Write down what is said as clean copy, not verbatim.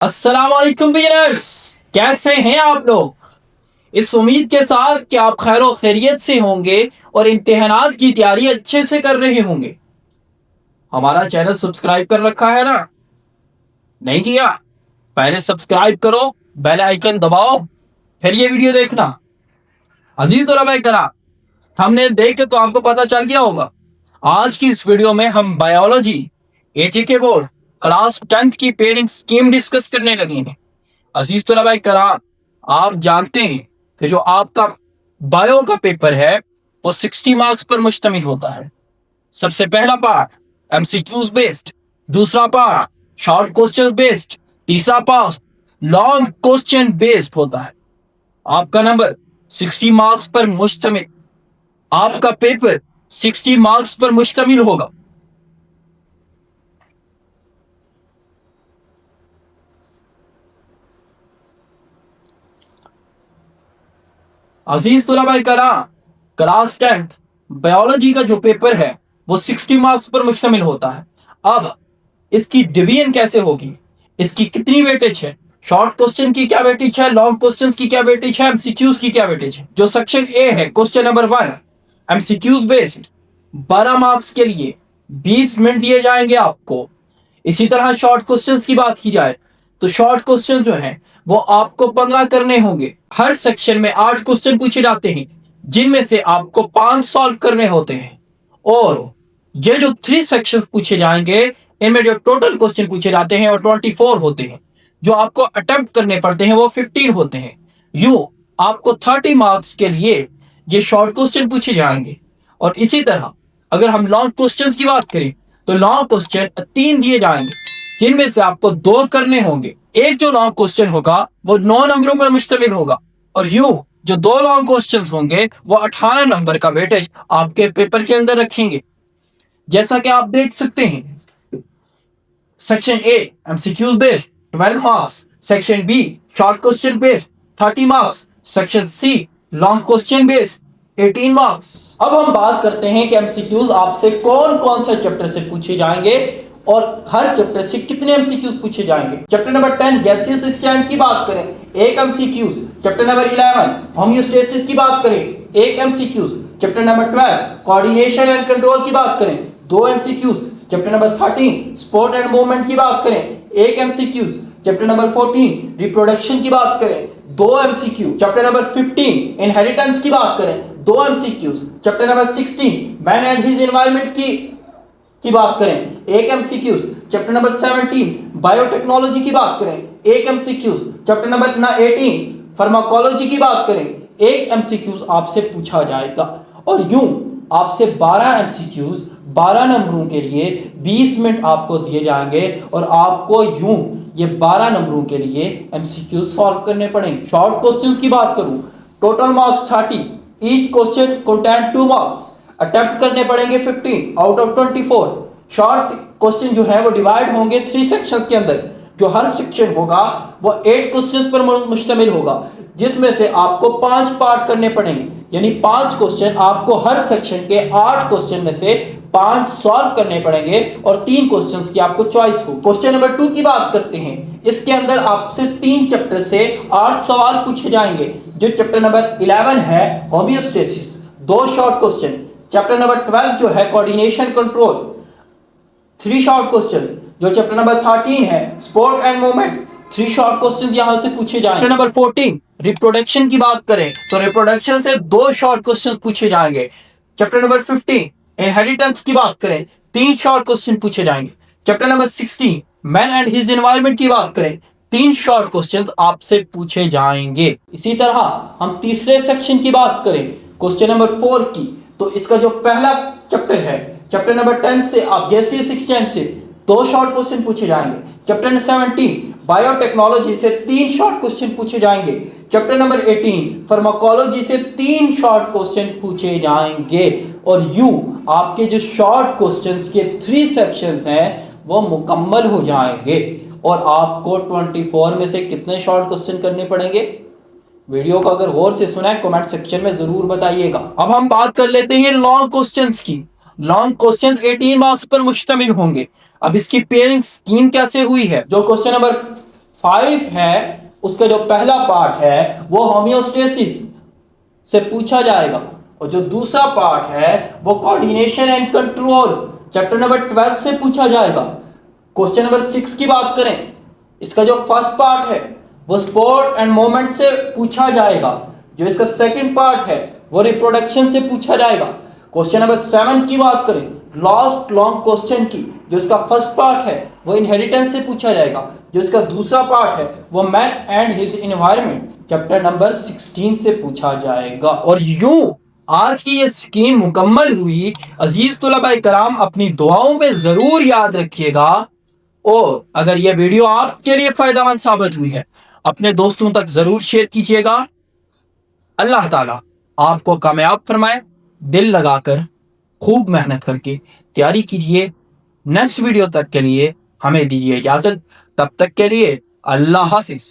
अस्सलाम वालेकुम विनर्स, कैसे हैं आप लोग। इस उम्मीद के साथ कि आप खैर खैरियत से होंगे और इम्तिहानात की तैयारी अच्छे से कर रहे होंगे। हमारा चैनल सब्सक्राइब कर रखा है ना? नहीं किया? पहले सब्सक्राइब करो, बेल आइकन दबाओ, फिर ये वीडियो देखना। अजीज तलबा कराम, हमने देख के तो आपको पता चल गया होगा। आज की इस वीडियो में हम बायोलॉजी एचईके बोर्ड क्लास 10th की पेयरिंग स्कीम डिस्कस करने लगे हैं। अजीज तलबा कराम, आप जानते हैं कि जो आपका बायो का पेपर है वो 60 मार्क्स पर मुश्तमिल होता है। सबसे पहला पार्ट एमसीक्यूज बेस्ड, दूसरा पार्ट शॉर्ट क्वेश्चन बेस्ड, तीसरा पार्ट लॉन्ग क्वेश्चन बेस्ड होता है। आपका नंबर 60 मार्क्स पर मुश्तमिल, आपका पेपर 60 मार्क्स पर मुश्तमिल होगा। अजीज तुलबा कराम, क्लास 10th बायोलॉजी का जो पेपर है वो 60 मार्क्स पर मुश्तमिल होता है। अब इसकी डिवीजन कैसे होगी, इसकी कितनी वेटेज है, शॉर्ट क्वेश्चन की क्या वेटेज है, लॉन्ग क्वेश्चंस की क्या वेटेज है, एमसीक्यूज की क्या वेटेज है। जो सेक्शन ए है, question number 1 MCQs based, 12 marks के लिए 20 मिनट दिए जाएंगे आपको। इसी तरह शॉर्ट क्वेश्चंस की बात की जाए तो शॉर्ट क्वेश्चन जो हैं वो आपको 15 करने होंगे। हर सेक्शन में 8 क्वेश्चन पूछे जाते हैं, जिनमें से आपको 5 सॉल्व करने होते हैं। और ये जो 3 सेक्शंस पूछे जाएंगे, इनमें जो टोटल क्वेश्चन पूछे जाते हैं वो 24 होते हैं। जो आपको अटेम्प्ट करने पड़ते हैं वो 15 होते हैं। यूं आपको 30 मार्क्स के लिए ये शॉर्ट क्वेश्चन पूछे जाएंगे। और इसी तरह अगर हम लॉन्ग क्वेश्चंस की बात करें तो लॉन्ग क्वेश्चन 3 दिए जाएंगे, जिनमें से आपको 2 करने होंगे। एक जो लॉन्ग क्वेश्चन होगा वो 9 नंबरों पर मुश्तमिल होगा, और यूं जो 2 लॉन्ग क्वेश्चंस होंगे वो 18 नंबर का वेटेज आपके पेपर के अंदर रखेंगे। जैसा कि आप देख सकते हैं, section A MCQs based 12 marks, section B short question based 30 marks, section C long question based 18 marks. अब हम बात करते हैं कि एमसीक्यूज आपसे कौन कौन से चैप्टर से पूछे जाएंगे और हर चैप्टर से कितने एमसीक्यूज पूछे जाएंगे। चैप्टर नंबर 10 गैसियस एक्सचेंज की बात करें, एक एमसीक्यूज। चैप्टर नंबर 11 होम्योस्टेसिस की बात करें, एक MCQs. Chapter number 12 coordination and control की बात करें, 2 MCQs. Chapter number 13 sport and movement की बात करें, एक एमसीक्यूज। चैप्टर नंबर 14 रिप्रोडक्शन की बात करें, 2 एमसीक्यू। चैप्टर नंबर 15 इनहेरिटेंस की बात करें, 2 MCQs. Chapter number 16 man and his environment की बात करें, एक एमसीक्यूज। चैप्टर नंबर 17 बायोटेक्नोलॉजी की बात करें, एक एमसीक्यूज। चैप्टर नंबर 18 फार्माकोलॉजी की बात करें, एक एमसीक्यूज आपसे पूछा जाएगा। और यूं आपसे 12 एमसीक्यूज 12 नंबरों के लिए 20 मिनट आपको दिए जाएंगे, और आपको यूं ये 12 नंबरों के लिए एमसीक्यूज सॉल्व करने पड़ेंगे। शॉर्ट क्वेश्चंस की बात करूं, total marks 30, each question contain 2 marks, attempt करने पड़ेंगे 15 आउट ऑफ 24। शॉर्ट क्वेश्चन जो है वो डिवाइड होंगे 3 सेक्शंस के अंदर। जो हर सेक्शन होगा वो 8 क्वेश्चंस पर मुश्तमिल होगा, जिसमें से आपको 5 पार्ट करने पड़ेंगे, यानी 5 क्वेश्चन आपको हर सेक्शन के 8 क्वेश्चन में से 5 सॉल्व करने पड़ेंगे, और 3 क्वेश्चंस की आपको चॉइस हो। क्वेश्चन नंबर 2 की बात करते हैं, इसके अंदर आपसे 3 चैप्टर से 8 सवाल पूछे जाएंगे। जो चैप्टर नंबर 11 है homeostasis, 2 short question. Chapter number 12 जो है कोऑर्डिनेशन कंट्रोल, 3 शॉर्ट क्वेश्चन। जो चैप्टर नंबर 13 है sport and movement, 3 short question यहां से पूछे जाएंगे। चैप्टर नंबर 14 रिप्रोडक्शन की बात करें तो रिप्रोडक्शन से 2 शॉर्ट क्वेश्चन पूछे जाएंगे। चैप्टर नंबर 15 इनहेरिटेंस की बात करें, 3 शॉर्ट क्वेश्चन पूछे जाएंगे। Chapter number 16 man and his environment की बात करें, 3 शॉर्ट क्वेश्चन आपसे पूछे जाएंगे। इसी तरह हम तीसरे सेक्शन की बात करें, क्वेश्चन नंबर 4 की, तो इसका जो पहला चैप्टर है, चैप्टर नंबर 10 से आप गैसियस एक्सचेंज से 2 शॉर्ट क्वेश्चन पूछे जाएंगे। चैप्टर नंबर 17 बायोटेक्नोलॉजी से 3 शॉर्ट क्वेश्चन पूछे जाएंगे। चैप्टर नंबर 18 फार्माकोलॉजी से 3 शॉर्ट क्वेश्चन पूछे जाएंगे। और यूं आपके जो शॉर्ट क्वेश्चंस के 3 सेक्शंस हैं वो मुकम्मल हो जाएंगे। और आपको 24 में से कितने शॉर्ट क्वेश्चन करने पड़ेंगे, वीडियो को अगर गौर से सुना है कमेंट सेक्शन में जरूर बताइएगा। अब हम बात कर लेते हैं लॉन्ग क्वेश्चंस की। लॉन्ग क्वेश्चन 18 मार्क्स पर मुश्तमिल होंगे। अब इसकी पेयरिंग स्कीम कैसे हुई है, जो क्वेश्चन नंबर 5 है उसका जो पहला पार्ट है वो होमियोस्टेसिस से पूछा जाएगा, और जो दूसरा पार्ट है वो coordination and control chapter number 12 से पूछा जाएगा। क्वेश्चन नंबर 6 की बात करें, इसका जो फर्स्ट पार्ट है वो स्पोर्ट एंड मूवमेंट से पूछा जाएगा। जो इसका सेकंड पार्ट है वो रिप्रोडक्शन से पूछा जाएगा। क्वेश्चन नंबर 7 की बात करें, लास्ट लॉन्ग क्वेश्चन की, जो इसका फर्स्ट पार्ट है वो इनहेरिटेंस से पूछा जाएगा। जो इसका दूसरा पार्ट है वो man and his environment chapter number 16 से पूछा जाएगा। और यूं आज की ये स्कीम मुकम्मल हुई। अजीज तुलबा कराम, अपनी दुआओं में जरूर याद रखिएगा, और अगर ये वीडियो आपके लिए फायदेमंद साबित हुई है अपने दोस्तों तक जरूर शेयर कीजिएगा। अल्लाह ताला आपको कामयाब फरमाए। दिल लगाकर खूब मेहनत करके तैयारी कीजिए। नेक्स्ट वीडियो तक के लिए हमें दीजिए इजाजत। तब तक के लिए अल्लाह हाफिज।